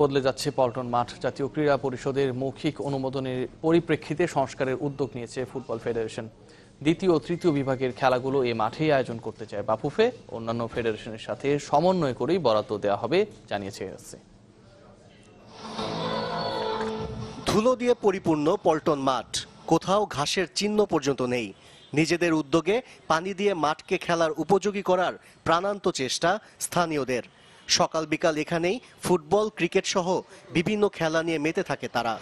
বদলে যাচ্ছে পল্টন মাঠ। জাতীয় ক্রীড়া পরিষদের মৌখিক অনুমোদনের পরিপ্রেক্ষিতে সংস্কারের উদ্যোগ নিয়েছে ফুটবল ফেডারেশন। দ্বিতীয় ও তৃতীয় বিভাগের খেলাগুলো এই মাঠেই আয়োজন করতে চায় বাফুফে। অন্যান্য ফেডারেশনের সাথে সমন্বয় করেই বরাদ্দ দেওয়া হবে জানিয়েছে এএফসি। ধুলো দিয়ে পরিপূর্ণ পল্টন মাঠ, কোথাও ঘাসের চিহ্ন পর্যন্ত নেই। নিজেদের উদ্যোগে পানি দিয়ে মাঠকে খেলার উপযোগী করার প্রাণান্ত চেষ্টা স্থানীয়দের। সকাল বিকাল এখানেই ফুটবল, ক্রিকেট সহ বিভিন্ন খেলা নিয়ে মেতে থাকে তারা।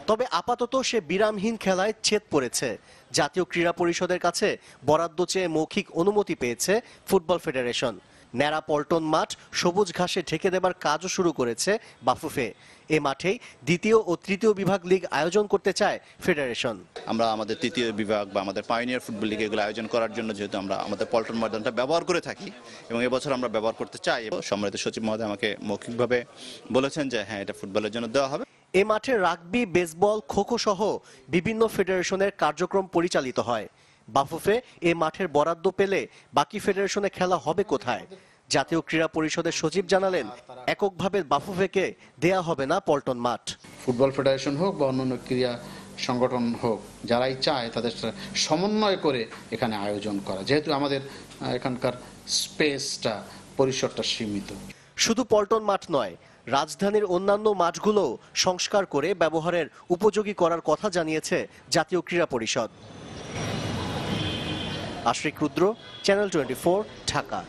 তবে আপাতত সে বিরামহীন খেলায় ছেদ পড়েছে। জাতীয় ক্রীড়া পরিষদের কাছে বরাদ্দ চেয়ে মৌখিক অনুমতি পেয়েছে ফুটবল ফেডারেশন। ন্যাড়া পল্টন মাঠ সবুজ ঘাসে ঢেকে দেবার কাজও শুরু করেছে বাফুফে। এ মাঠেই দ্বিতীয় ও তৃতীয় বিভাগ লিগ আয়োজন করতে চায় ফেডারেশন। আমরা আমাদের তৃতীয় বিভাগ বা আমাদের পাইনিয়ার ফুটবল লিগ এগুলো আয়োজন করার জন্য যেহেতু আমরা আমাদের পল্টন ময়দানটা ব্যবহার করে থাকি এবং এবছর আমরা ব্যবহার করতে চাই, সম্মানিত সচিব মহোদয় আমাকে মৌখিকভাবে বলেছেন যে হ্যাঁ, এটা ফুটবলের জন্য দেওয়া হবে। এ মাঠে রাগবি, বেসবল, খোখো সহ বিভিন্ন ফেডারেশনের কার্যক্রম পরিচালিত হয়। বাফুফে এ মাঠের বরাদ্দ পেলে বাকি ফেডারেশনে খেলা হবে কোথায়? জাতীয় ক্রীড়া পরিষদের সচিব জানালেন, এককভাবে বাফুফেকে দেয়া হবে না পল্টন মাঠ। ফুটবল ফেডারেশন হোক বা অন্যান্য ক্রীড়া সংগঠন হোক, যারাই চায় তাদের সমন্বয় করে এখানে আয়োজন করা, যেহেতু আমাদের এখানকার স্পেসটা, পরিসরটা সীমিত। শুধু পল্টন মাঠ নয়, রাজধানীর অন্যান্য মাঠগুলো সংস্কার করে ব্যবহারের উপযোগী করার কথা জানিয়েছে জাতীয় ক্রীড়া পরিষদ। আশরিক রুদ্র, চ্যানেল 24, ঢাকা।